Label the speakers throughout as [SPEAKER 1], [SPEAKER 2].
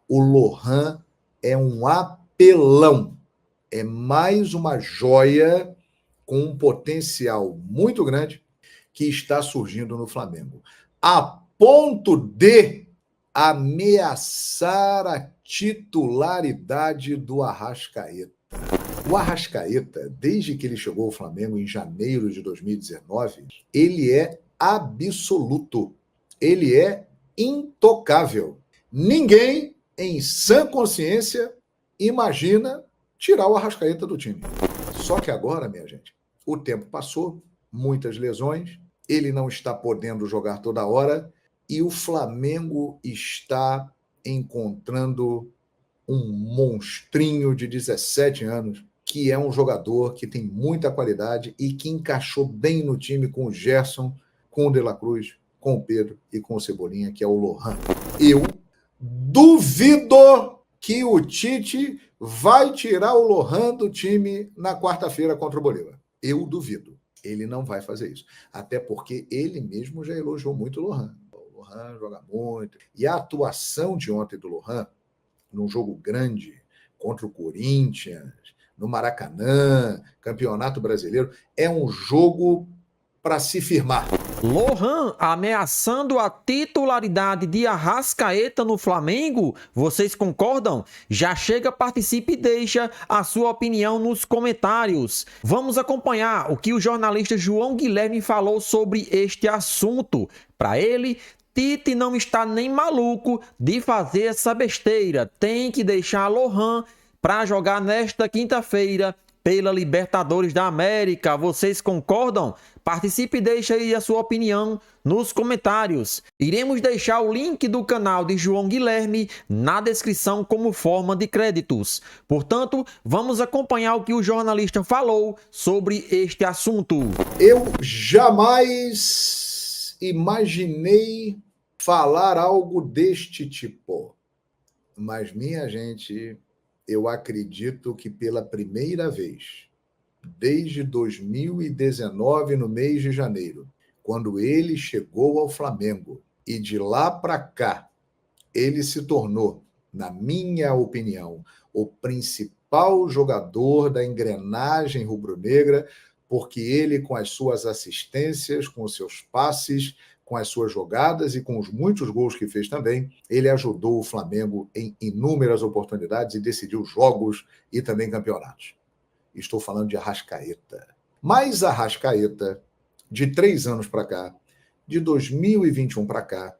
[SPEAKER 1] O Lohan é um apelão. É mais uma joia com um potencial muito grande que está surgindo no Flamengo, a ponto de ameaçar a titularidade do Arrascaeta. O Arrascaeta, desde que ele chegou ao Flamengo em janeiro de 2019, ele é absoluto. Ele é intocável. Ninguém, em sã consciência, imagina tirar o Arrascaeta do time. Só que agora, minha gente, o tempo passou, muitas lesões, ele não está podendo jogar toda hora e o Flamengo está encontrando um monstrinho de 17 anos que é um jogador que tem muita qualidade e que encaixou bem no time com o Gerson, com o De La Cruz, com o Pedro e com o Cebolinha, que é o Lohan. Eu duvido que o Tite vai tirar o Lohan do time na quarta-feira contra o Bolívar. Eu duvido. Ele não vai fazer isso. Até porque ele mesmo já elogiou muito o Lohan. O Lohan joga muito. E a atuação de ontem do Lohan, num jogo grande, contra o Corinthians, no Maracanã, Campeonato Brasileiro, é um jogo para se firmar.
[SPEAKER 2] Lohan ameaçando a titularidade de Arrascaeta no Flamengo? Vocês concordam? Já chega, participe e deixa a sua opinião nos comentários. Vamos acompanhar o que o jornalista João Guilherme falou sobre este assunto. Para ele, Tite não está nem maluco de fazer essa besteira. Tem que deixar Lohan para jogar nesta quinta-feira pela Libertadores da América. Vocês concordam? Participe e deixe aí a sua opinião nos comentários. Iremos deixar o link do canal de João Guilherme na descrição como forma de créditos. Portanto, vamos acompanhar o que o jornalista falou sobre este assunto.
[SPEAKER 1] Eu jamais imaginei falar algo deste tipo. Mas, minha gente, eu acredito que pela primeira vez, desde 2019, no mês de janeiro, quando ele chegou ao Flamengo, e de lá para cá, ele se tornou, na minha opinião, o principal jogador da engrenagem rubro-negra, porque ele, com as suas assistências, com os seus passes, com as suas jogadas e com os muitos gols que fez também, ele ajudou o Flamengo em inúmeras oportunidades e decidiu jogos e também campeonatos. Estou falando de Arrascaeta. Mas Arrascaeta, de 3 anos para cá, de 2021 para cá,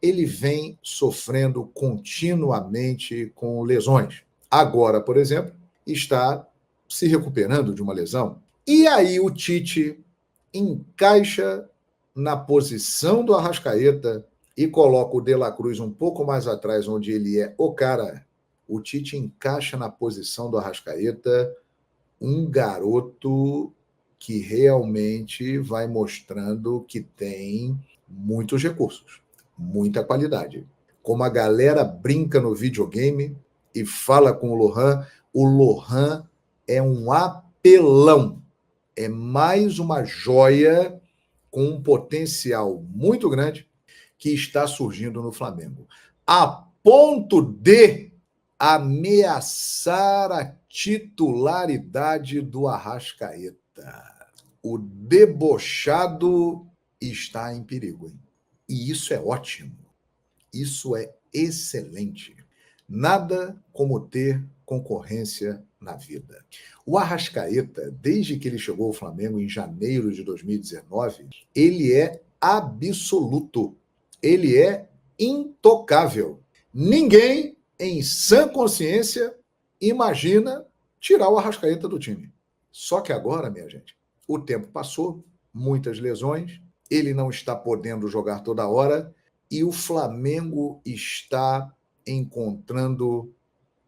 [SPEAKER 1] ele vem sofrendo continuamente com lesões. Agora, por exemplo, está se recuperando de uma lesão. E aí o Tite encaixa na posição do Arrascaeta e coloca o De La Cruz um pouco mais atrás, onde ele é o cara. O Tite encaixa na posição do Arrascaeta um garoto que realmente vai mostrando que tem muitos recursos, muita qualidade. Como a galera brinca no videogame e fala com o Lohan é um apelão. É mais uma joia com um potencial muito grande que está surgindo no Flamengo, a ponto de ameaçar a titularidade do Arrascaeta. O debochado está em perigo, hein? E isso é ótimo. Isso é excelente. Nada como ter concorrência na vida. O Arrascaeta, desde que ele chegou ao Flamengo em janeiro de 2019, ele é absoluto. Ele é intocável. Ninguém, em sã consciência, imagina tirar o Arrascaeta do time. Só que agora, minha gente, o tempo passou, muitas lesões, ele não está podendo jogar toda hora e o Flamengo está encontrando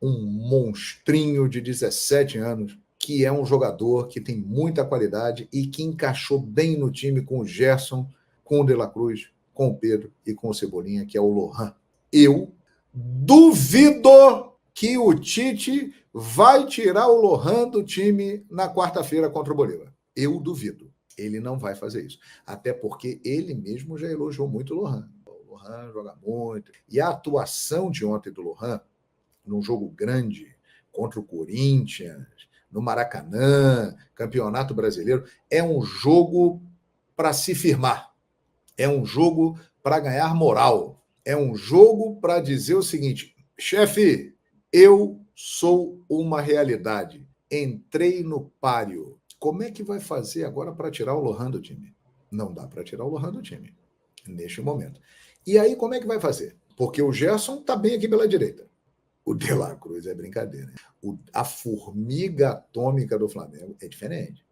[SPEAKER 1] um monstrinho de 17 anos que é um jogador que tem muita qualidade e que encaixou bem no time com o Gerson, com o De La Cruz, com o Pedro e com o Cebolinha, que é o Lohan. Eu duvido que o Tite vai tirar o Lohan do time na quarta-feira contra o Bolívar. Eu duvido. Ele não vai fazer isso. Até porque ele mesmo já elogiou muito o Lohan. O Lohan joga muito. E a atuação de ontem do Lohan, num jogo grande contra o Corinthians, no Maracanã, Campeonato Brasileiro, é um jogo para se firmar, é um jogo para ganhar moral, é um jogo para dizer o seguinte: chefe, eu sou uma realidade, entrei no páreo. Como é que vai fazer agora para tirar o Lohan do time? Não dá para tirar o Lohan do time, neste momento. E aí, como é que vai fazer? Porque o Gerson está bem aqui pela direita. O De La Cruz é brincadeira. A formiga atômica do Flamengo é diferente.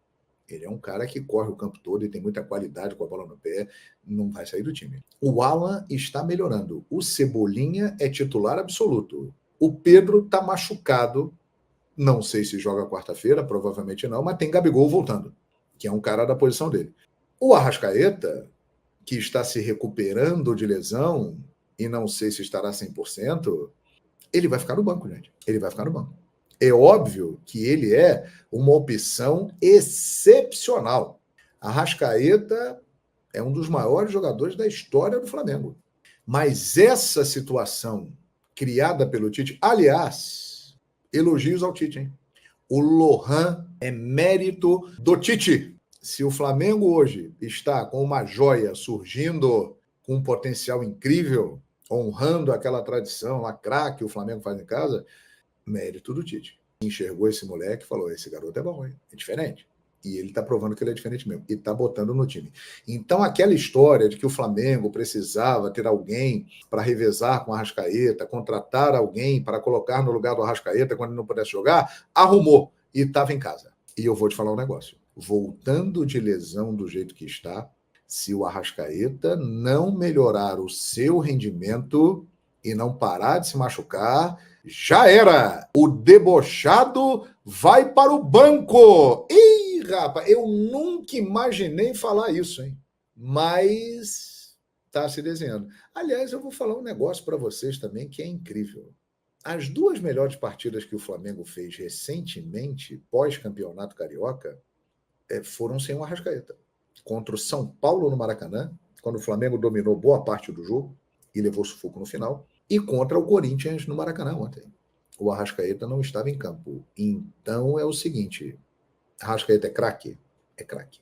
[SPEAKER 1] Ele é um cara que corre o campo todo e tem muita qualidade com a bola no pé, não vai sair do time. O Alan está melhorando. O Cebolinha é titular absoluto. O Pedro está machucado. Não sei se joga quarta-feira, provavelmente não, mas tem Gabigol voltando, que é um cara da posição dele. O Arrascaeta, que está se recuperando de lesão e não sei se estará 100%, ele vai ficar no banco, gente. Ele vai ficar no banco. É óbvio que ele é uma opção excepcional. Arrascaeta é um dos maiores jogadores da história do Flamengo. Mas essa situação criada pelo Tite, aliás, elogios ao Tite, hein? O Lohan é mérito do Tite. Se o Flamengo hoje está com uma joia surgindo com um potencial incrível, honrando aquela tradição, a craque que o Flamengo faz em casa, mérito do Tite. Enxergou esse moleque e falou: esse garoto é bom, hein? É diferente. E ele está provando que ele é diferente mesmo. E está botando no time. Então, aquela história de que o Flamengo precisava ter alguém para revezar com o Arrascaeta, contratar alguém para colocar no lugar do Arrascaeta quando ele não pudesse jogar, arrumou. E estava em casa. E eu vou te falar um negócio. Voltando de lesão do jeito que está, se o Arrascaeta não melhorar o seu rendimento e não parar de se machucar, já era. O debochado vai para o banco. Ih, rapaz, eu nunca imaginei falar isso, hein? Mas está se desenhando. Aliás, eu vou falar um negócio para vocês também que é incrível. As duas melhores partidas que o Flamengo fez recentemente, pós-campeonato carioca, foram sem o Arrascaeta. Contra o São Paulo no Maracanã, quando o Flamengo dominou boa parte do jogo e levou sufoco no final, e contra o Corinthians no Maracanã ontem. O Arrascaeta não estava em campo. Então é o seguinte: Arrascaeta é craque? É craque.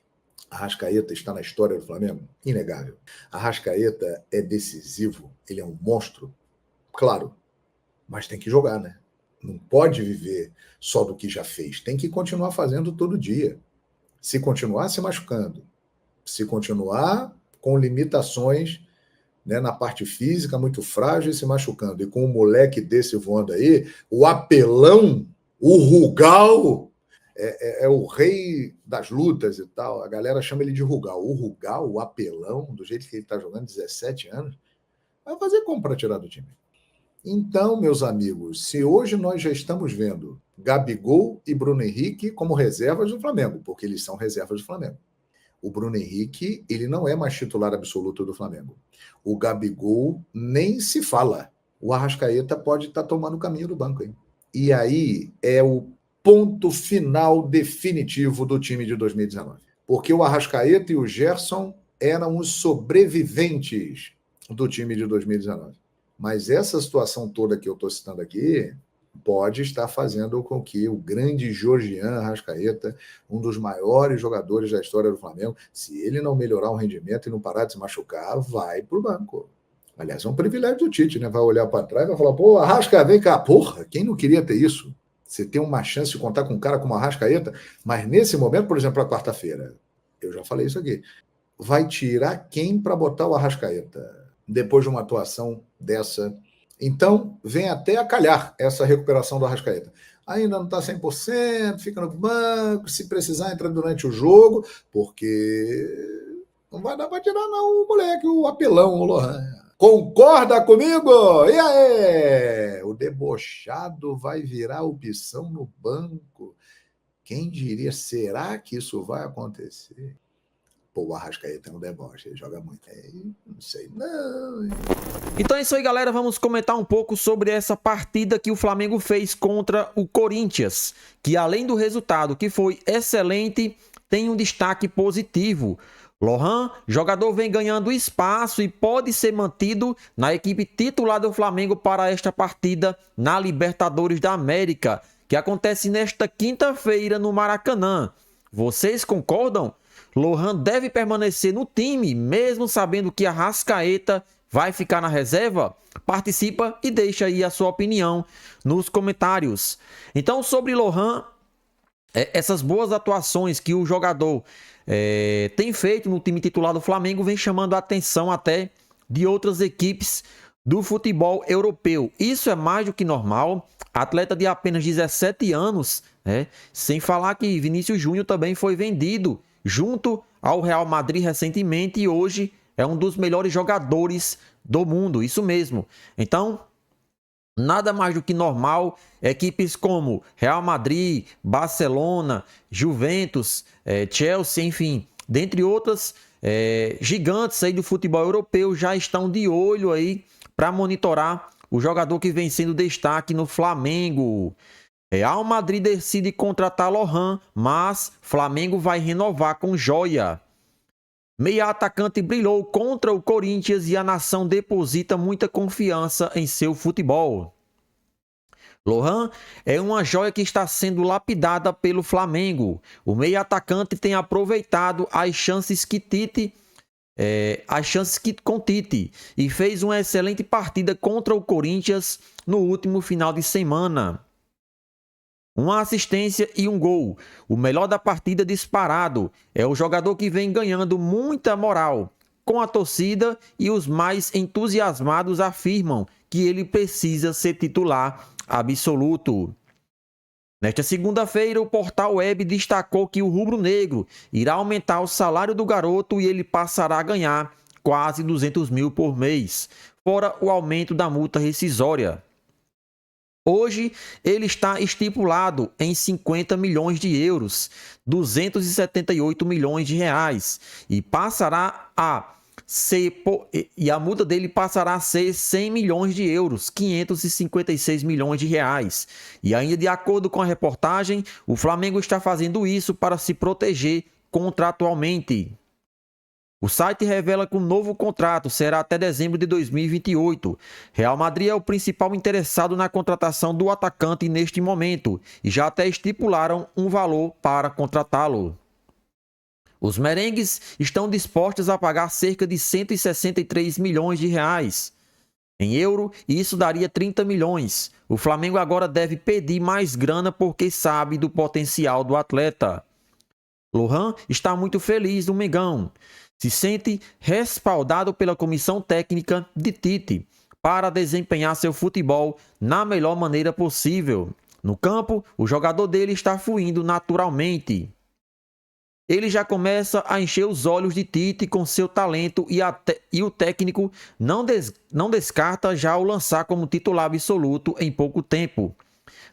[SPEAKER 1] Arrascaeta está na história do Flamengo? Inegável. Arrascaeta é decisivo, ele é um monstro? Claro, mas tem que jogar, né? Não pode viver só do que já fez, tem que continuar fazendo todo dia. Se continuar se machucando, se continuar com limitações, né, na parte física, muito frágil e se machucando, e com um moleque desse voando aí, o apelão, o Rugal, é o rei das lutas e tal, a galera chama ele de Rugal. O Rugal, o apelão, do jeito que ele está jogando, 17 anos, vai fazer como para tirar do time? Então, meus amigos, se hoje nós já estamos vendo Gabigol e Bruno Henrique como reservas do Flamengo, porque eles são reservas do Flamengo. O Bruno Henrique, ele não é mais titular absoluto do Flamengo. O Gabigol nem se fala. O Arrascaeta pode estar tomando o caminho do banco, hein? E aí é o ponto final definitivo do time de 2019. Porque o Arrascaeta e o Gerson eram os sobreviventes do time de 2019. Mas essa situação toda que eu estou citando aqui pode estar fazendo com que o grande Georgian Arrascaeta, um dos maiores jogadores da história do Flamengo, se ele não melhorar o rendimento e não parar de se machucar, vai para o banco. Aliás, é um privilégio do Tite, né? Vai olhar para trás e vai falar: pô, Arrasca, vem cá. Porra, quem não queria ter isso? Você tem uma chance de contar com um cara como Arrascaeta, mas nesse momento, por exemplo, a quarta-feira, eu já falei isso aqui, vai tirar quem para botar o Arrascaeta depois de uma atuação dessa? Então, vem até a calhar essa recuperação do Arrascaeta. Ainda não está 100%, fica no banco, se precisar, entra durante o jogo, porque não vai dar para tirar não o moleque, o apelão, o Lohan. Concorda comigo? E aí? O debochado vai virar opção no banco. Quem diria? Será que isso vai acontecer? Pô, o Arrascaeta é um deboche, ele joga muito. Não sei, não.
[SPEAKER 2] Então é isso aí, galera. Vamos comentar um pouco sobre essa partida que o Flamengo fez contra o Corinthians, que além do resultado que foi excelente, tem um destaque positivo. Lohan, jogador vem ganhando espaço e pode ser mantido na equipe titular do Flamengo para esta partida na Libertadores da América, que acontece nesta quinta-feira no Maracanã. Vocês concordam? Lohan deve permanecer no time, mesmo sabendo que Arrascaeta vai ficar na reserva? Participa e deixa aí a sua opinião nos comentários. Então, sobre Lohan, essas boas atuações que o jogador tem feito no time titular do Flamengo vem chamando a atenção até de outras equipes do futebol europeu. Isso é mais do que normal. Atleta de apenas 17 anos, sem falar que Vinícius Júnior também foi vendido junto ao Real Madrid recentemente e hoje é um dos melhores jogadores do mundo, isso mesmo. Então, nada mais do que normal, equipes como Real Madrid, Barcelona, Juventus, Chelsea, enfim, dentre outras gigantes aí do futebol europeu já estão de olho aí para monitorar o jogador que vem sendo destaque no Flamengo. Real Madrid decide contratar Lohan, mas Flamengo vai renovar com joia. Meia atacante brilhou contra o Corinthians e a nação deposita muita confiança em seu futebol. Lohan é uma joia que está sendo lapidada pelo Flamengo. O meia atacante tem aproveitado as chances com Tite e fez uma excelente partida contra o Corinthians no último final de semana. Uma assistência e um gol. O melhor da partida disparado. É o jogador que vem ganhando muita moral com a torcida e os mais entusiasmados afirmam que ele precisa ser titular absoluto. Nesta segunda-feira, o portal Web destacou que o rubro-negro irá aumentar o salário do garoto e ele passará a ganhar quase 200 mil por mês, fora o aumento da multa rescisória. Hoje, ele está estipulado em 50 milhões de euros, 278 milhões de reais, e a multa dele passará a ser 100 milhões de euros, 556 milhões de reais. E ainda de acordo com a reportagem, o Flamengo está fazendo isso para se proteger contratualmente. O site revela que o novo contrato será até dezembro de 2028. Real Madrid é o principal interessado na contratação do atacante neste momento e já até estipularam um valor para contratá-lo. Os merengues estão dispostos a pagar cerca de 163 milhões de reais. Em euro, isso daria 30 milhões. O Flamengo agora deve pedir mais grana porque sabe do potencial do atleta. Lohan está muito feliz no Mengão. Se sente respaldado pela comissão técnica de Tite para desempenhar seu futebol na melhor maneira possível. No campo, o jogador dele está fluindo naturalmente. Ele já começa a encher os olhos de Tite com seu talento e o técnico não descarta já o lançar como titular absoluto em pouco tempo.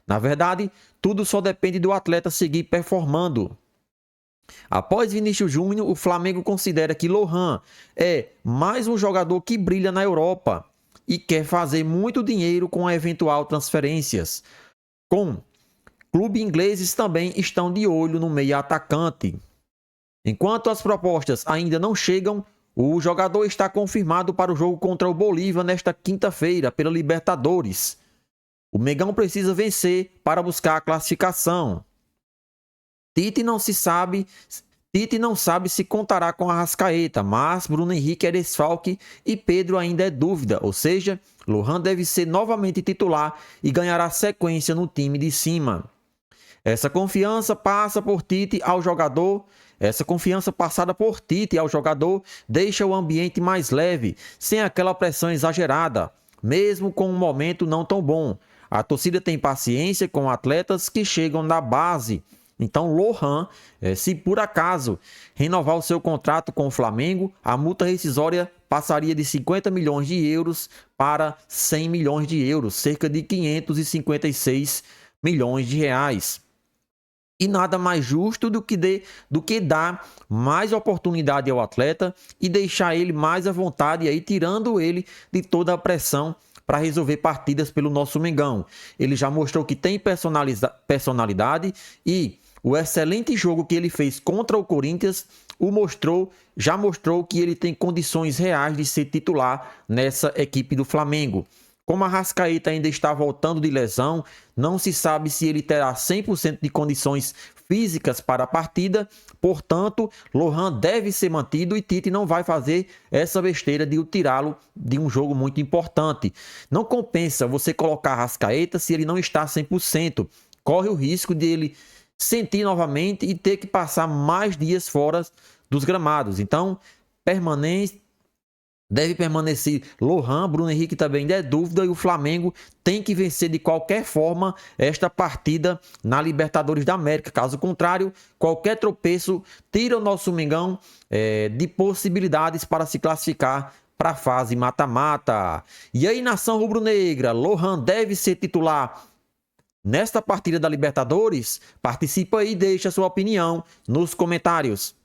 [SPEAKER 2] Na verdade, tudo só depende do atleta seguir performando. Após Vinícius Júnior, o Flamengo considera que Lohan é mais um jogador que brilha na Europa e quer fazer muito dinheiro com eventual transferências. Clubes ingleses também estão de olho no meia atacante. Enquanto as propostas ainda não chegam, o jogador está confirmado para o jogo contra o Bolívar nesta quinta-feira pela Libertadores. O Mengão precisa vencer para buscar a classificação. Tite não sabe se contará com Arrascaeta, mas Bruno Henrique é desfalque e Pedro ainda é dúvida, ou seja, Lohan deve ser novamente titular e ganhará sequência no time de cima. Essa confiança passada por Tite ao jogador deixa o ambiente mais leve, sem aquela pressão exagerada, mesmo com um momento não tão bom. A torcida tem paciência com atletas que chegam da base. Então, Lohan, se por acaso renovar o seu contrato com o Flamengo, a multa rescisória passaria de 50 milhões de euros para 100 milhões de euros, cerca de 556 milhões de reais. E nada mais justo do que dar mais oportunidade ao atleta e deixar ele mais à vontade, e aí tirando ele de toda a pressão para resolver partidas pelo nosso Mengão. Ele já mostrou que tem personalidade e o excelente jogo que ele fez contra o Corinthians já mostrou que ele tem condições reais de ser titular nessa equipe do Flamengo. Como a Arrascaeta ainda está voltando de lesão, não se sabe se ele terá 100% de condições físicas para a partida, portanto, Lohan deve ser mantido e Tite não vai fazer essa besteira de o tirá-lo de um jogo muito importante. Não compensa você colocar a Arrascaeta se ele não está 100%. Corre o risco de ele sentir novamente e ter que passar mais dias fora dos gramados. Então, deve permanecer Lohan, Bruno Henrique também ainda é dúvida, e o Flamengo tem que vencer de qualquer forma esta partida na Libertadores da América. Caso contrário, qualquer tropeço tira o nosso Mengão de possibilidades para se classificar para a fase mata-mata. E aí, nação rubro-negra, Lohan deve ser titular nesta partida da Libertadores? Participa aí e deixa a sua opinião nos comentários.